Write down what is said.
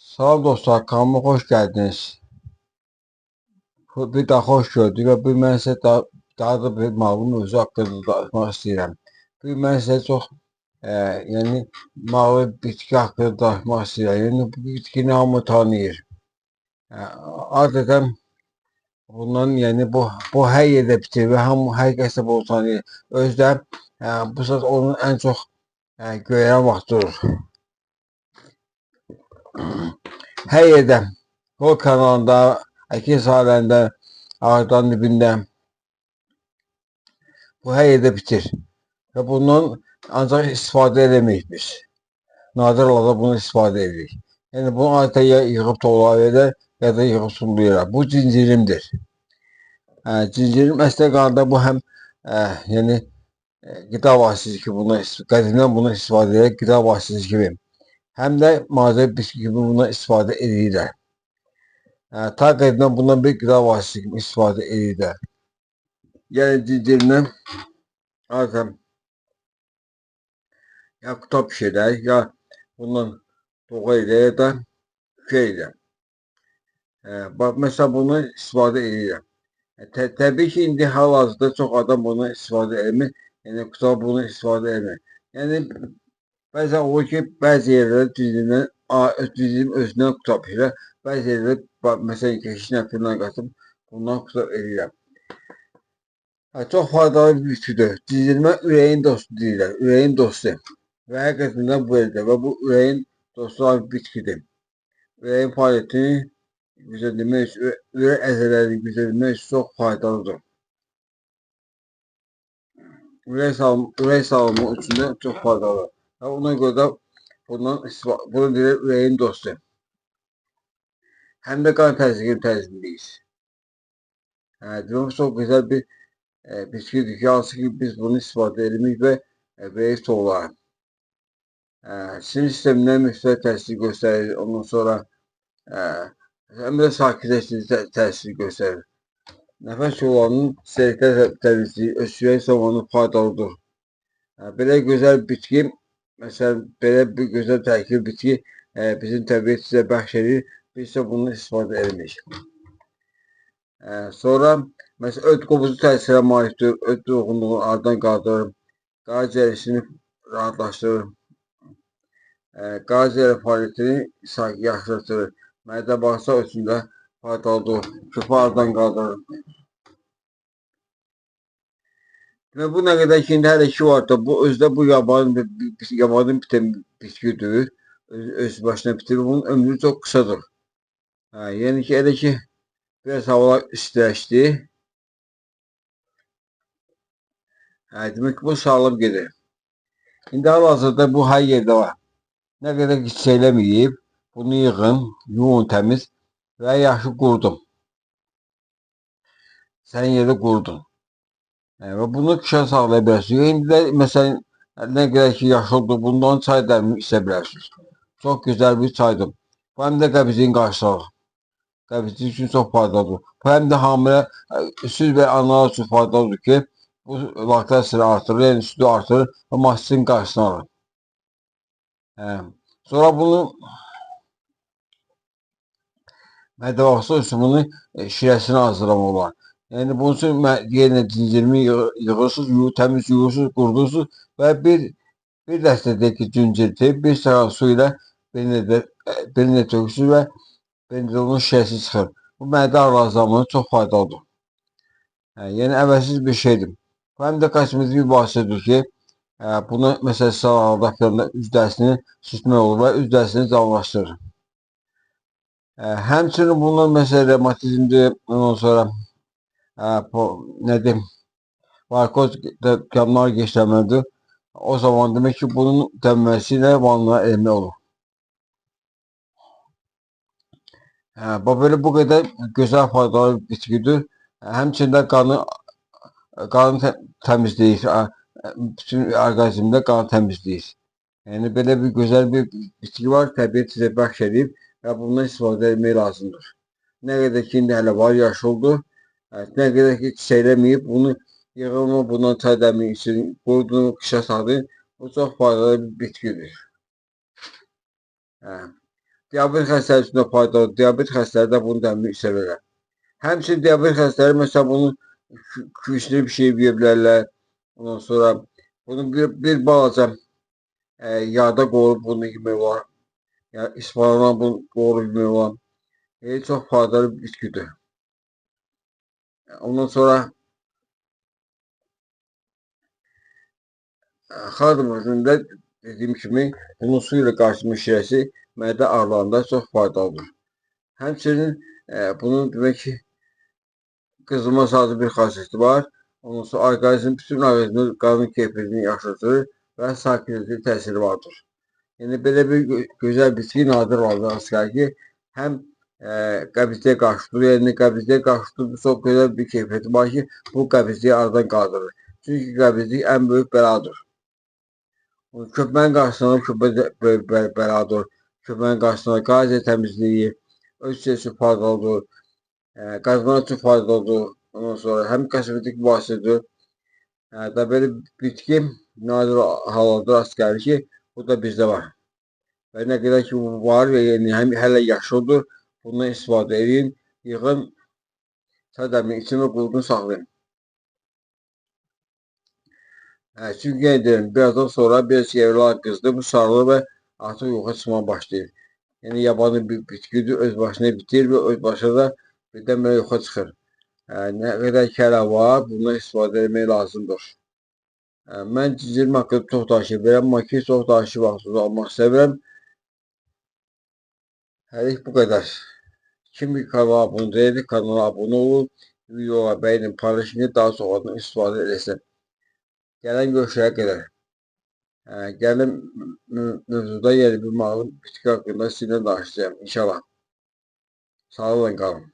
Salam dostlar, kanalıma hoş geldiniz. Bir daha hoş gördük ve bu mən sizə daha da bir malum mövzu haqqında danışmaq istəyirəm. Bu mən sizə çox yəni malum bitki haqqında danışmaq istəyirəm. Yəni bu bitkini hamı tanıyır. Adətən bundan yəni bu hər yerdə bitir və hamı hər kəsə bunu tanıyır. Özü də bu saat onun ən çox görən vaxtıdır. Hər yerdə yol kənarında, əkin sahələrində, ağacların dibində bu hər yerdə bitir. Və bundan ancaq istifadə edəməyik biz. Nadir halda bunu istifadə edirik. Yəni bunu adətən ya yığıb toğlara edər, ya da yığıb sulayırlar. Bu cincirimdir. Cincirim əslində qanda bu həm yəni qida vasitəsi kimi qədimdən bunu istifadə edirlər, qida vasitəsi kimi. Həm də malzəmə bitki kimi buna istifadə edirlər. Ta qədimdən bundan bir qida vasitəsi kimi istifadə edirlər. Yəni cincirimdən adətən ya qutab bişirlər, ya bundan toğa ilə, ya da şey ilə. Bax, məsələn, bunu istifadə edirəm. Təbii ki, indi hal-hazırda çox adam bunu istifadə etmir. Yəni, qutab bunu istifadə etmir. Yəni, bəzən olur ki, bəzi yerlərdə cincirim özündən qutab bişirər. Bəzi yerlərdə, məsələn, keşişlə filan qatıb bundan qutab edirəm. Çox faydalı bir bitkidir. Cincirimə ürəyin dostu deyirlər. Ürəyin dostu. Və həqiqətən də bu eldir. Və bu ürəyin dostu olan bitkidir. Ürəyin fəaliyyətini gücləndirmək üçün, ürək əzələlərini gücləndirmək üçün çox faydalıdır. Ürək sağlamlığı üçün də çox faydalıdır. Və ona görə də bunu deyir ürəyin dostu. Həm də qan təzyiqini tənzimləyir. Demək çox gözəl bir bitkidir ki, hansı ki biz bunu istifadə edirik və verək toğlara. Sinir sisteminə müsbət təsir göstərir. Ondan sonra həm də sakitləşdirici təsir göstərir. Nəfəs yollarının selektiv təmizliyi, öskürək zamanı faydalıdır. Belə gözəl bitki, məsələn, belə bir gözəl tərkib bitki bizim təbiət sizə bəxş edir. Biz isə bunu istifadə edirik. Sonra, məsələn, öd qovucu təsirə malikdir. Öd yorğunluğunu aradan qaldırır. Qaraciyərisini rahatlaşdırır. Qaraciyər fəaliyyətini yaxşılaşdırır. Mədə bağırsaq üçün də faydalıdır. Küpü aradan qaldırır. Və bu nə qədər ki, indi hələ ki var da, bu özdə bu yabanın bitən bitkidir. Öz başına bitir. Bunun ömrü çox qısadır. Yəni ki, elə ki, biraz havalar istiləşdi. Demək ki, bu sağlam gedir. İndi hal-hazırda bu hər yerdə var. Nə qədər ki, çiçəkləməyib, bunu yığın, yuyun təmiz və yaxşı qurudun. Sənin yerdə qurudun. Və bunu qışa saxlaya bilərsiniz. İndi də, məsələn, nə qədər ki, yaşıldır, bundan çay dəmini içə bilərsiniz. Çox gözəl bir çaydır. Bu həm də qəbizliyin qarşılar. Qəbizlik üçün çox faydalıdır. Bu həm də hamilə süd və analar üçün faydalıdır ki, bu laktasiyasını artırır, yəni südü artırır və mastin qarşısını alır. Sonra bunu mədə vaxtı üçün bunu şirəsini hazırlamaq olar. Yəni bunun üçün yenə cincirimi yığırsınız, təmiz yuyursunuz, qurudursunuz və bir dəstədəki cinciri bir stəkan su ilə belinə tökürsünüz və benzolun şirəsi çıxır. Bu mədə ağrılarına çox faydalıdır. Yəni əvəzsiz bir şeydir. Bu həm də kosmetik bir vasitədir ki, bunu məsələn salonlarda falan üz dərisini süsmək olur və üz dərisini canlılaşdırır. Həmçinin bunlar məsələn revmatizmdir, ondan sonra nə deyim, varikoz qanlar keçirməlidir. O zaman demək ki, bunun dənməsi ilə vanlara elmi olur. Belə bu qədər gözəl faydalı bitkidir. Həmçində qanı təmizləyir, bütün orqanizmdə qanı təmizləyir. Yəni belə bir gözəl bir bitki var, təbiət sizə bəxş edib və bundan istifadə etmək lazımdır. Nə qədər ki, indi hələ var, yaşıldır. Nə qədər ki, çiçəkləməyib, bunu yığılma, bundan çay dəmini için, qurudunu qışa saxlayın. Bu çox faydalı bir bitkidir. Diabet xəstələri üçün də faydalıdır. Diabet xəstələri də bunu dəmir sevirlər. Həmçinin diabet xəstələri məsələn bunun küsünü bir şey yeyə bilərlər. Ondan sonra bunu bir balaca yağda qoyulub bunu yemək olar. Yəni ispanana bunu qoyulub yemək olar. Çox faydalı bir bitkidir. Ondan sonra xarmızın da dediyim kimi bunun su ilə qarışdırma şirəsi mədə ağrılarında çox faydalıdır. Həmçinin bunun demək ki qızılma sazı bir xassiyyəti var. Ondan sonra orqanizmin bütün orqanizmin qanun keyfiyyətini yaxşıdır və sakitləşdirici təsiri vardır. Yəni belə bir gözəl bitki nadir halda rast ki, həm qəbizliyə qarşı durur, yəni qəbizliyə qarşı durur, çox gözəl bir keyfiyyəti var ki, bu qəbizliyi aradan qaldırır. Çünki qəbizlik ən böyük bəladır. Köpməyin qarşısına köpək bəladır. Köpməyin qarşısına qaziya təmizliyi, öz üçün faydalıdır. Qazanlar üçün faydalıdır. Ondan sonra həm kosmetik vasitədir. Da belə bitki nadir hallarda rast gəlir ki, bu da bizdə var. Və nə qədər ki bu var və yəni hələ yaşlıdır, bundan istifadə edin, yığın, sədəmin için və qulğun saxlayın. Çünki yenə deyirəm, birazdan sonra biraz yerlər qızdı, bu sarılır və artıq yoxa çıxmağa başlayır. Yəni yabani bir bitkidir, öz başına bitir və öz başına da birdən belə yoxa çıxır. Nə qədər ki hələ var, bundan istifadə etmək lazımdır. Mən cizgirim haqqında çox danışıb verəm, amma ki çox danışıb vaxtınızı almaq istəmirəm. Həlik bu qədər. Kim kanala abunə deyil, kanala abunə olun, videoya bəyənin, paylaşın ki, daha çox adam istifadə edəsin. Gələn görüşlərə qədər. Gəlin mövzuda yeni bir malum bitki haqqında sizinlə danışacağım inşallah. Sağ olun, qalın.